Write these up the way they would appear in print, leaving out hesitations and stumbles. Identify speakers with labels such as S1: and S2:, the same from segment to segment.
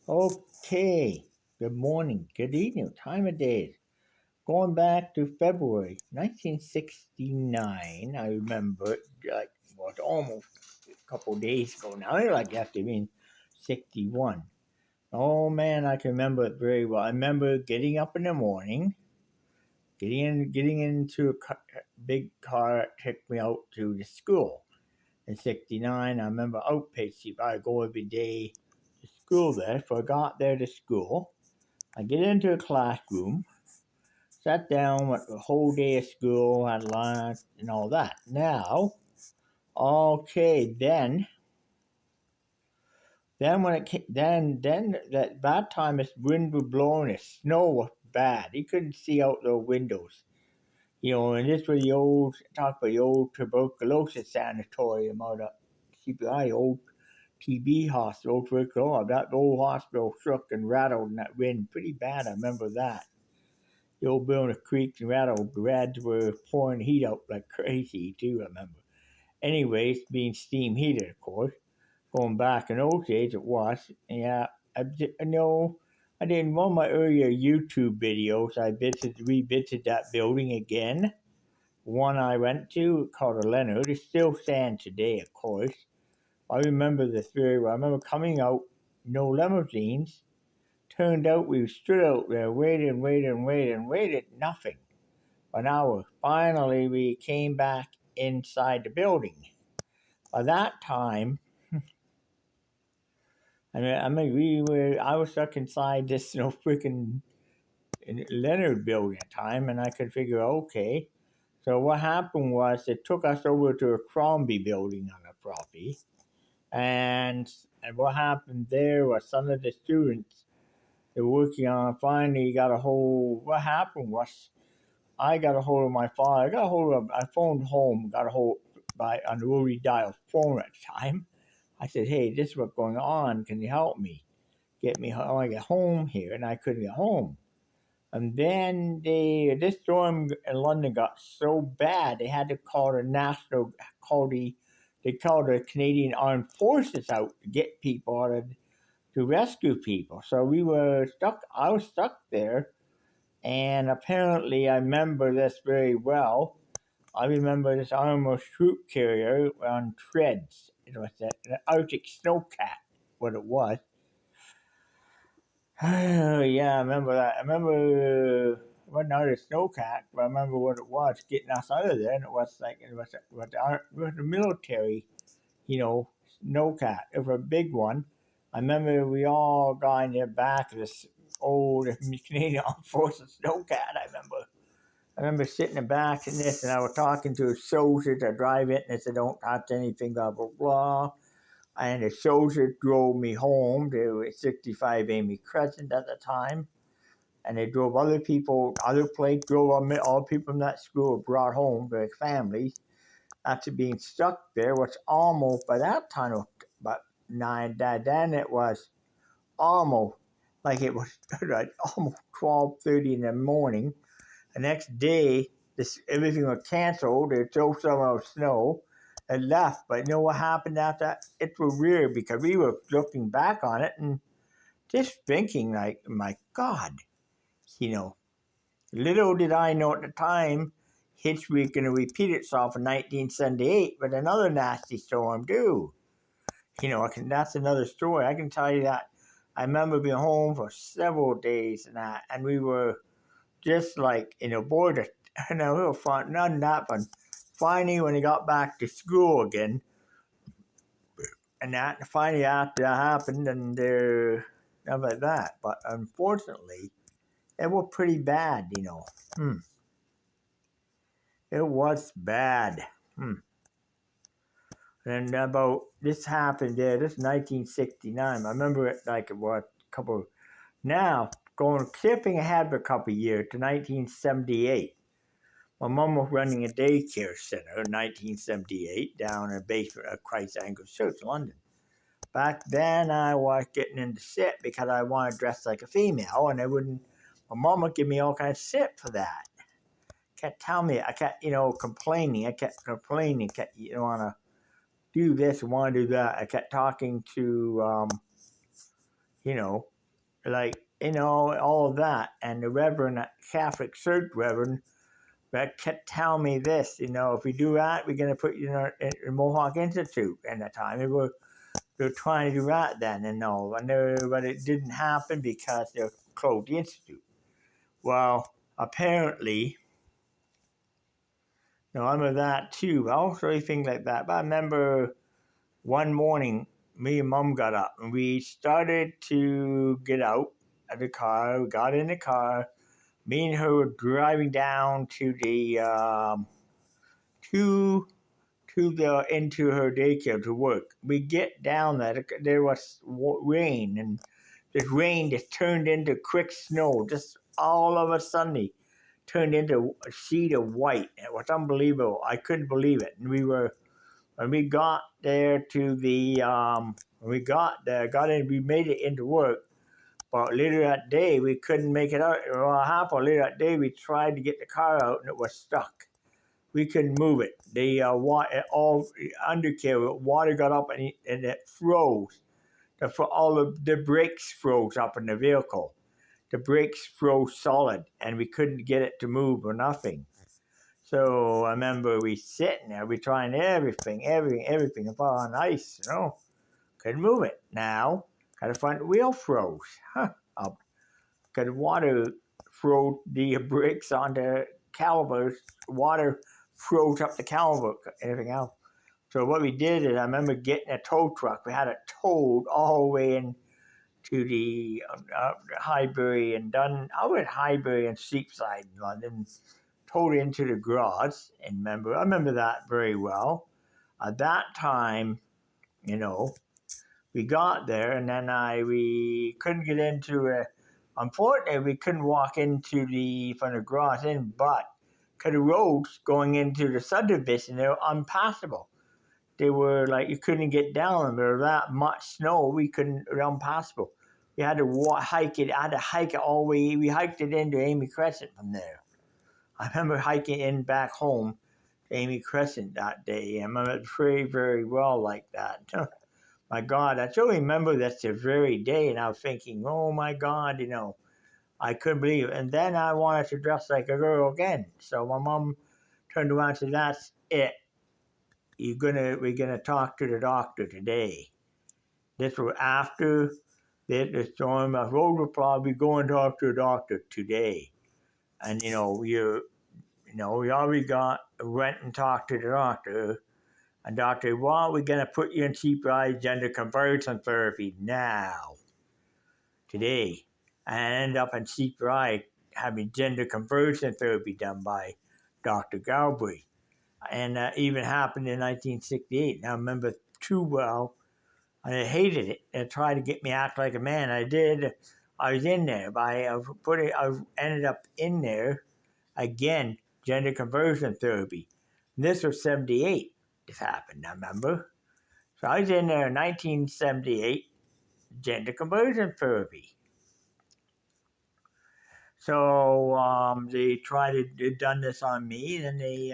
S1: Okay, good morning, good evening, time of day. Going back to February 1969, I remember it was almost a couple of days ago now. It like after being 61. Oh man, I can remember it very well. I remember getting up in the morning, getting into a big car that took me out to the school. In 69, I remember outpacing. I go every day to school there. So I got there to school. I get into a classroom, sat down with the whole day of school, had lunch and all that. Now, okay, then when it came, then that bad time, this wind was blowing, the snow was bad. You couldn't see out the windows. And this was the old talk about the old tuberculosis sanatorium out of CPI, old TB hospital, tuberculosis. That old hospital shook and rattled in that wind pretty bad. I remember that. The old building creaked and rattled. The rads were pouring heat out like crazy too, I remember. Anyways, being steam heated, of course. Going back in those days, it was. Yeah, I know. I did one of my earlier YouTube videos. I revisited that building again. One I went to called a Leonard. It still stands today, of course. I remember this very well. I remember coming out, no limousines. Turned out we stood out there, waited, nothing. An hour. Finally, we came back inside the building. By that time, I was stuck inside this, freaking Leonard building at the time, and I could figure, okay. So what happened was they took us over to a Crombie building on the property, and what happened there was some of the students they were working on finally got a hold. What happened was I got a hold of my father. I phoned home, got a hold by on the rotary dial phone at the time. I said, "Hey, this is what's going on. Can you help me? Get me how I get home here?" And I couldn't get home. And then this storm in London got so bad they had to call the they called the Canadian Armed Forces out to get people to rescue people. So we were stuck. I was stuck there, and apparently I remember this very well. I remember this armored troop carrier on treads. It was an Arctic snowcat, what it was. Yeah, I remember that. I remember it wasn't out a snowcat, but I remember what it was getting us out of there, and it was the military, you know, snowcat. It was a big one. I remember we all got in the back of this old Canadian Armed Forces snowcat. I remember sitting in the back in this, and I was talking to a soldier to drive it, and they said, "Don't touch anything, blah blah blah." And the soldier drove me home to 65 Amy Crescent at the time. And they drove other places, drove all people from that school brought home their families after being stuck there, which almost, by that time, about 9, then it was almost, like it was like almost 12:30 in the morning. The next day, everything was canceled. They threw some of the snow and left. But you know what happened after that? It was weird because we were looking back on it and just thinking, like, my God, you know, little did I know at the time, history was going to repeat itself in 1978 with another nasty storm, too. That's another story. I can tell you that. I remember being home for several days and we were just like in a border, and we were fun, none of that, but finally when he got back to school again, and that finally after that happened, and stuff like that. But unfortunately, it was pretty bad. It was bad. And about this happened there. This 1969. I remember it like it was a couple. Now going skipping ahead a couple of years to 1978. My mom was running a daycare center in 1978 down in the basement of Christ Anglican Church, London. Back then, I was getting into shit because I wanted to dress like a female, and my mom would give me all kinds of shit for that. Kept telling me, I kept, complaining. I kept complaining, want to do this, want to do that. I kept talking to, like, all of that. And the Reverend, Catholic Church Reverend, that kept telling me this, if we do that, we're going to put you in Mohawk Institute. And at the time, they were trying to do that then, but it didn't happen because they closed the institute. Well, apparently, I remember that too. I also things like that. But I remember one morning, me and Mom got up and we started to get out of the car. We got in the car. Me and her were driving down to the to into her daycare to work. We get down there was rain, and this rain just turned into quick snow. Just all of a sudden, turned into a sheet of white. It was unbelievable. I couldn't believe it. And when we got there to the when we got there, we made it into work. But later that day, we couldn't make it out. Well, half hour later that day, we tried to get the car out, and it was stuck. We couldn't move it. The all undercarriage water got up and it froze. All the brakes froze up in the vehicle. The brakes froze solid, and we couldn't get it to move or nothing. So I remember we sitting there, we trying everything up on ice, couldn't move it. Now, got the front wheel froze, up. Cause water froze the brakes on the calipers. Water froze up the caliper, everything else. So what we did is, I remember getting a tow truck. We had it towed all the way in to the Highbury and Dun. I was at Highbury and Cheapside in London, towed into the garage. And I remember that very well. At that time, we got there, and then we couldn't get into it. Unfortunately, we couldn't walk from the garage in, but because the roads going into the subdivision, they were impassable. They were like, you couldn't get down them. There was that much snow, it was impassable. We had to hike it. I had to hike it all the way. We hiked it into Amy Crescent from there. I remember hiking in back home to Amy Crescent that day. I remember it very, very well like that. My God, I still remember that the very day, and I was thinking, oh my God, I couldn't believe it. And then I wanted to dress like a girl again. So my mom turned around and said, that's it. We're gonna talk to the doctor today. This was after the storm. I wrote reply, we go and talk to the doctor today. And we already went and talked to the doctor. And doctor, well, we're gonna put you in CPI gender conversion therapy now, today. And I ended up in CPI having gender conversion therapy done by Dr. Galbraith. And even happened in 1968. And I remember too well. And I hated it. They tried to get me to act like a man. I did. I was in there. I ended up in there again, gender conversion therapy. And this was 78. This happened, I remember. So I was in there in 1978, gender conversion therapy. So they done this on me, and in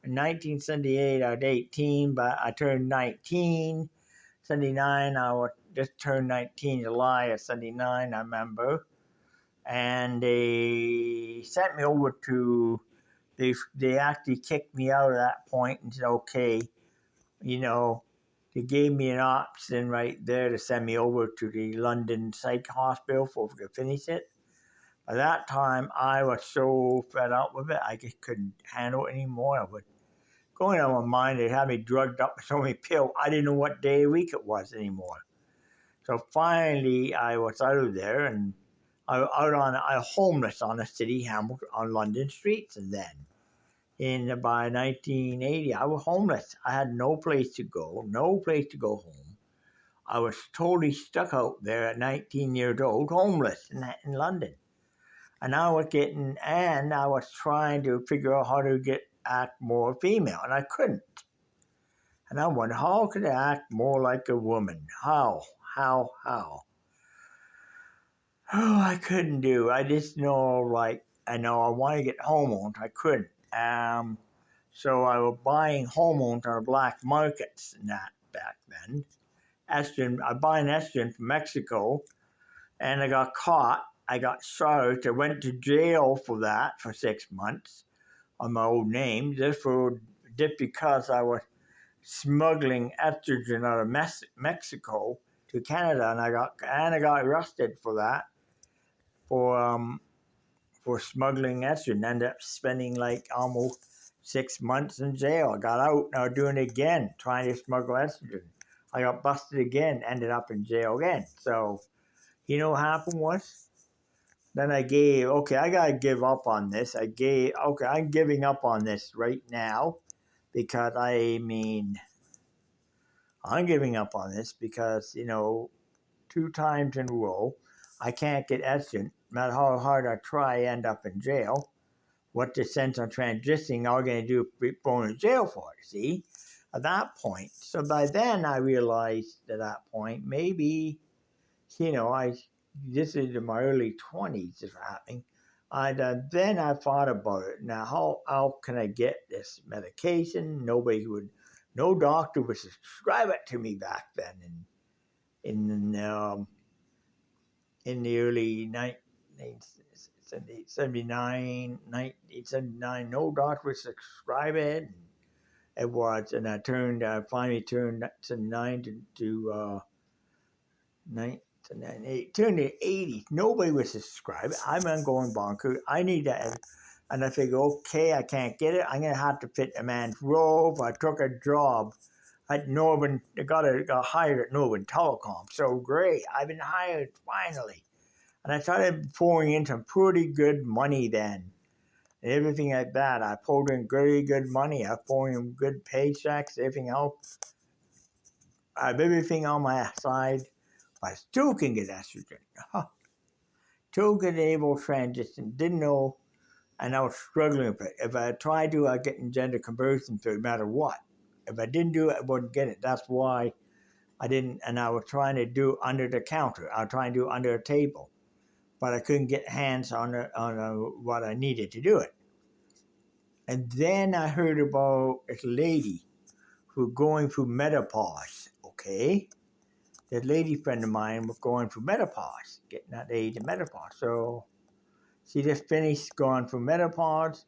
S1: 1978 I was 18, but I turned 19. 79, I just turned 19 July of 79, I remember. And they sent me over to, they actually kicked me out at that point and said, okay, they gave me an option right there to send me over to the London Psych Hospital to finish it. By that time, I was so fed up with it, I just couldn't handle it anymore. I was going on my mind. They had me drugged up with so many pills. I didn't know what day of the week it was anymore. So finally, I was out of there, and I was homeless on the city, Hamilton, on London streets. And then, by 1980, I was homeless. I had no place to go home. I was totally stuck out there at 19 years old, homeless in London. And I was trying to figure out how to act more female, and I couldn't. And I wondered, how could I act more like a woman? How? Oh, I couldn't do. I just know, I want to get hormones. I couldn't. So I was buying hormones on the black markets and that back then. estrogen. I buy an estrogen from Mexico, and I got caught. I got charged. I went to jail for that for 6 months on my old name, just because I was smuggling estrogen out of Mexico to Canada, and I got arrested for that for for smuggling estrogen. Ended up spending like almost 6 months in jail. I got out. Now doing it again, trying to smuggle estrogen. I got busted again. Ended up in jail again. So what happened was. Then okay, I gotta give up on this. Okay, I'm giving up on this right now because I'm giving up on this because, 2 times in a row, I can't get estrogen. No matter how hard I try, I end up in jail. What the sense of transitioning, all I'm going to do is be thrown in jail for it, see? At that point. So by then, I realized at that point, maybe, this is in my early 20s, this happening. Then I thought about it. Now, how can I get this medication? No doctor would prescribe it to me back then in the early 1979. No doctor would prescribe it. It was, and I finally turned to 80s. Nobody was subscribed. I'm going bonkers. I need that. And I figured, okay, I can't get it. I'm going to have to fit a man's robe. I took a job at Northern, got hired at Northern Telecom. So great. I've been hired finally. And I started pouring in some pretty good money then. And everything like that. I pulled in very good money. I poured in good paychecks, everything else. I have everything on my side. I still can get estrogen. Still get able transition. Didn't know, and I was struggling with it. If I tried to, I'd get in gender conversion no matter what. If I didn't do it, I wouldn't get it. That's why I didn't, and I was trying to do it under the counter. I was trying to do it under a table, but I couldn't get hands on what I needed to do it. And then I heard about this lady who was going through menopause. Okay, this lady friend of mine was going through menopause, getting that age of menopause. So she just finished going through menopause,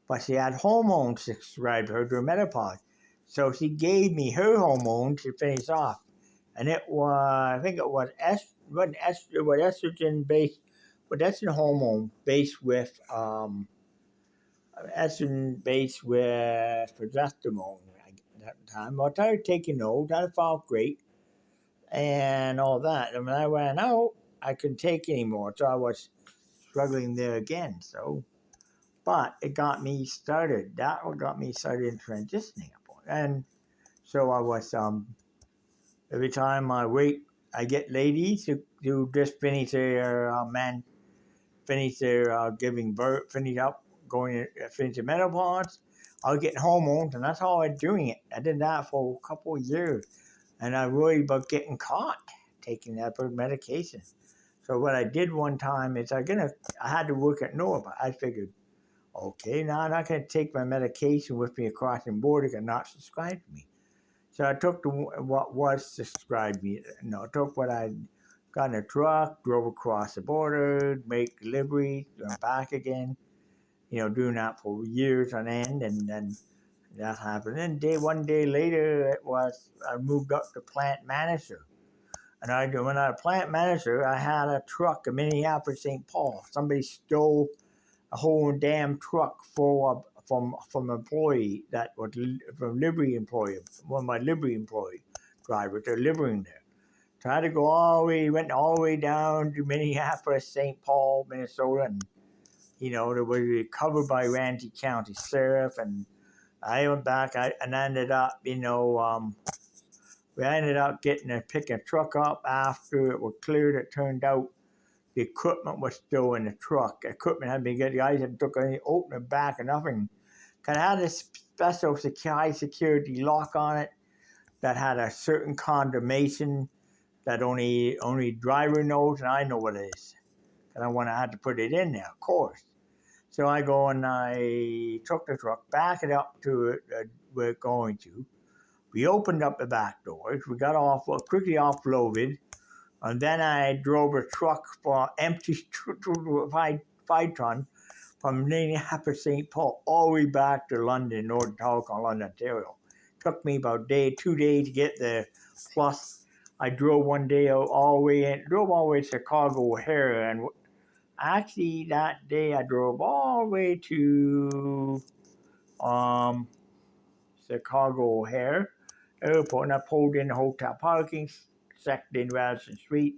S1: but she had hormones prescribed to her during menopause. So she gave me her hormones to finish off. And it was, I think it was estrogen based, but estrogen hormone based with, estrogen based with progesterone at that time. I started taking those, I felt great and all that. And when I ran out, I couldn't take anymore. So I was struggling there again. So, but it got me started. That got me started in transitioning. And so I was, every time I get ladies who just finish their, finish their giving birth, finish their menopause. I was getting hormones, and that's how I was doing it. I did that for a couple of years. And I worried about getting caught taking that medication. So what I did one time is I had to work at Nova. I figured, okay, now I'm not going to take my medication with me across the border and not subscribe to me. So I took what was subscribed me. I took what I got in a truck, drove across the border, make deliveries, went back again. Doing that for years on end, and then that happened. And one day later, I moved up to plant manager. And when I was plant manager, I had a truck in Minneapolis, St. Paul. Somebody stole a whole damn truck full of from employee that was from Liberty employee, one of my Liberty employee drivers. They're living there. So I had to go went all the way down to Minneapolis, St. Paul, Minnesota, and it was covered by Ramsey County Sheriff, and I went back and ended up, we ended up picking a truck up after it was cleared. It turned out the equipment was still in the truck. Equipment had been good. The guys had opened it back and nothing. Cause it had a special high security lock on it that had a certain condemnation that only driver knows, and I know what it is. And I had to put it in there, of course. So I go and I took the truck, back it up to where it's going to. We opened up the back doors. We got off, quickly offloaded, and then I drove a truck for empty 5 ton from Minneapolis, St. Paul, all the way back to London, Northern Telecom, London, Ontario. Took me about 2 days to get there. Plus, I drove one day all the way in, drove all the way to Chicago O'Hare, and actually that day I drove all the way to Chicago O'Hare Airport, and I pulled in the hotel parking, checked in Radisson Street,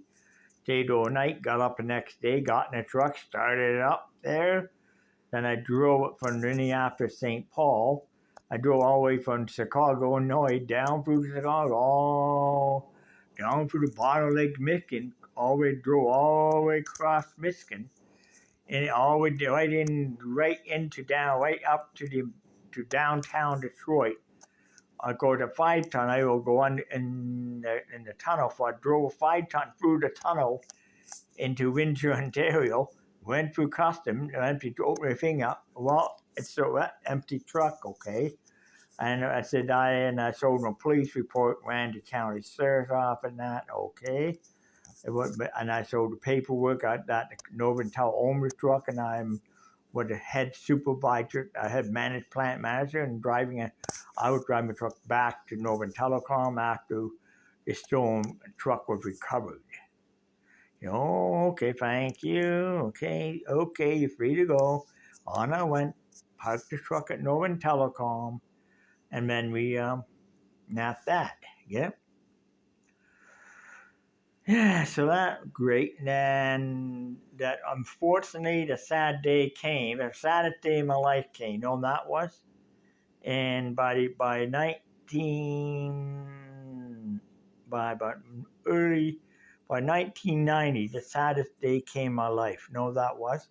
S1: stayed overnight, got up the next day, got in a truck, started it up there. Then I drove it from Minneapolis, St. Paul. I drove all the way from Chicago, Illinois, down through Chicago, all down through the bottom of Lake Michigan, drove all the way across Michigan, and all the way right up to downtown Detroit. I go to 5 ton. I will go in the tunnel. So I drove a 5 ton through the tunnel into Windsor, Ontario. Went through customs, empty, opened my thing up. Well, it's an empty truck, okay. And I said, I showed them a police report, ran to county sheriff's office and that, okay. And I showed the paperwork, got that Northern Tel owned the truck, and I'm with the head supervisor, I had plant manager, and I was driving the truck back to Northern Telecom after the storm truck was recovered. Okay, thank you. Okay, you're free to go. On I went, parked the truck at Northern Telecom, and then we napped that. Yep. Yeah, so that great. And then that unfortunately the sad day came. The saddest day of my life came. You know what that was? And by 1990, the saddest day came in my life. You know what that was?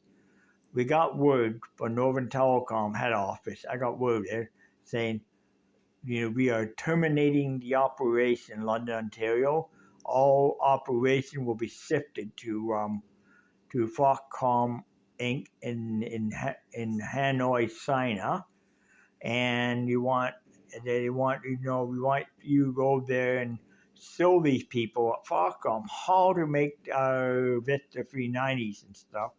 S1: We got word from Northern Telecom head office. I got word there saying, we are terminating the operation in London, Ontario. All operation will be shifted to Foxcom Inc. in Hanoi, China, and we want you to go there and show these people at Foxcom how to make our Vista 390s and stuff.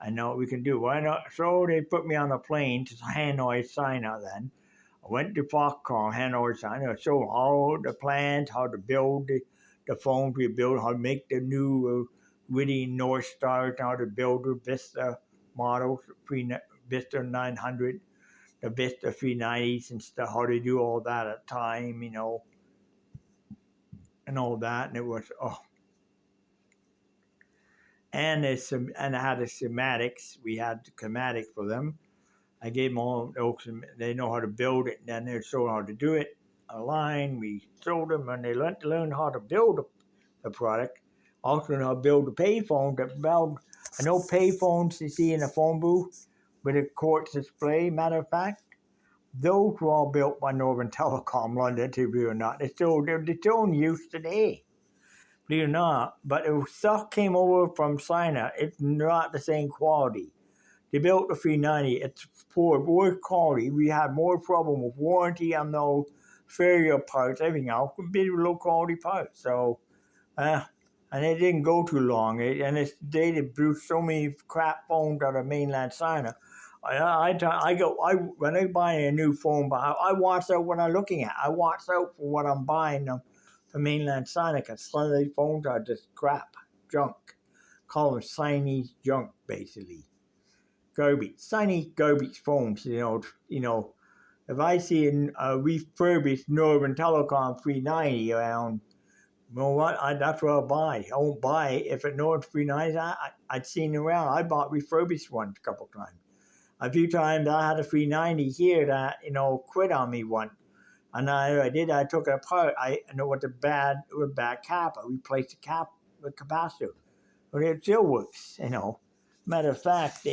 S1: I know we can do. Why not? So they put me on a plane to Hanoi, China. Then I went to Foxconn, Hanoi, China. Showed all the plans, how to build the phones we built, how to make the new witty North Stars, how to build the Vista models, Vista 900, the Vista 390s and stuff. How to do all that at time, and all that. And it was and I had the schematics. We had the schematics for them. I gave them all, they know how to build it, and then they showed how to do it online. We showed them, and they learned how to build the product. Also know how to build the payphone. I know payphones you see in a phone booth with a quartz display. Matter of fact, those were all built by Northern Telecom London, believe it or not. They're still in use today, believe it or not. But if stuff came over from China, it's not the same quality. They built the 390. It's poor, worse quality. We had more problem with warranty on those failure parts, everything else. We did low quality parts. So, and it didn't go too long. They produced so many crap phones out of mainland China. When I buy a new phone, I watch out what I'm looking at. I watch out for what I'm buying from mainland China, because some of these phones are just crap, junk. Call them Chinese junk, basically. Chinese garbage phones, if I see a refurbished Northern Telecom 390 around, you know what, that's what I'll buy. I won't buy it if it's Northern 390s. I'd seen around. I bought refurbished ones a couple times. A few times I had a 390 here that, quit on me once. And I took it apart. I know with a bad cap. I replaced the cap with capacitor. But it still works, Matter of fact,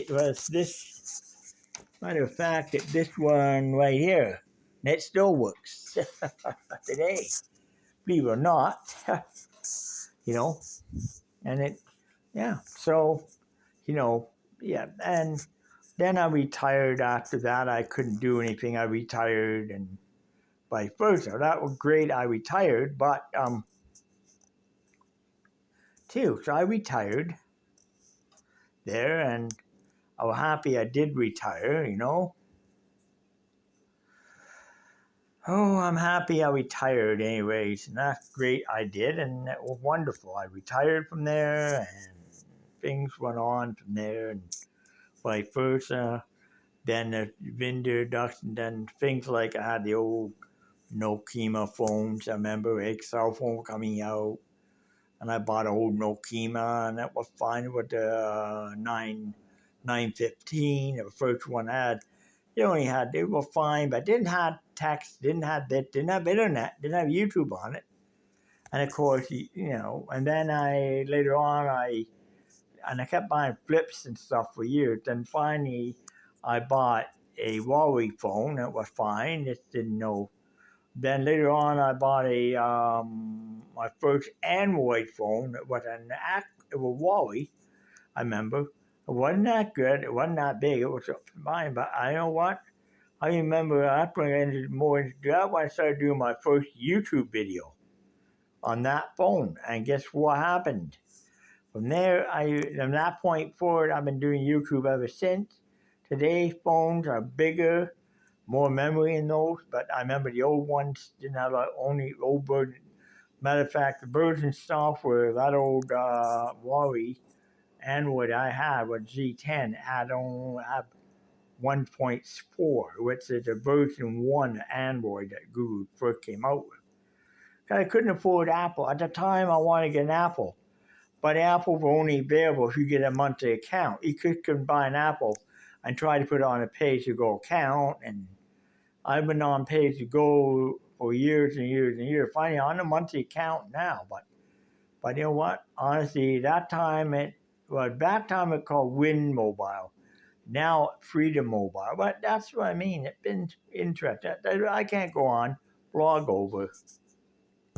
S1: this one right here, and it still works today, believe it or not, and so, and then I retired after that. I couldn't do anything. I retired, and vice versa. That was great. I retired, but too. So I retired there, and I was happy I did retire. Oh, I'm happy I retired, anyways, and that's great. I did, and it was wonderful. I retired from there, and things went on from there, and vice versa. Then the introduction, then things like I had the old Nokia phones. I remember Excel phone coming out, and I bought an old Nokia, and that was fine with the 915. The first one I had. They were fine, but didn't have text, didn't have this, didn't have internet, didn't have YouTube on it. And of course, and then later on, I kept buying flips and stuff for years. Then finally, I bought a Huawei phone. That was fine. Just didn't know. Then later on, I bought my first Android phone. It was it was Huawei. I remember it wasn't that good. It wasn't that big. It was fine. But I know what. I remember that's when I ended more into that when I started doing my first YouTube video on that phone. And guess what happened? From that point forward, I've been doing YouTube ever since. Today's phones are bigger, more memory in those, but I remember the old ones didn't have only old version. Matter of fact, the version software, that old Huawei Android I had with Z10 had 1.4, which is a version 1 Android that Google first came out with. I couldn't afford Apple. At the time, I wanted to get an Apple. But Apple were only available if you get a monthly account. You couldn't buy an Apple and try to put it on a pay-as-you-go account. And I've been on pay-as-you-go for years and years and years. Finally, on a monthly account now. But you know what? Honestly, that time it called Win Mobile. Now Freedom Mobile. But that's what I mean. It's been interesting. I can't go on blog over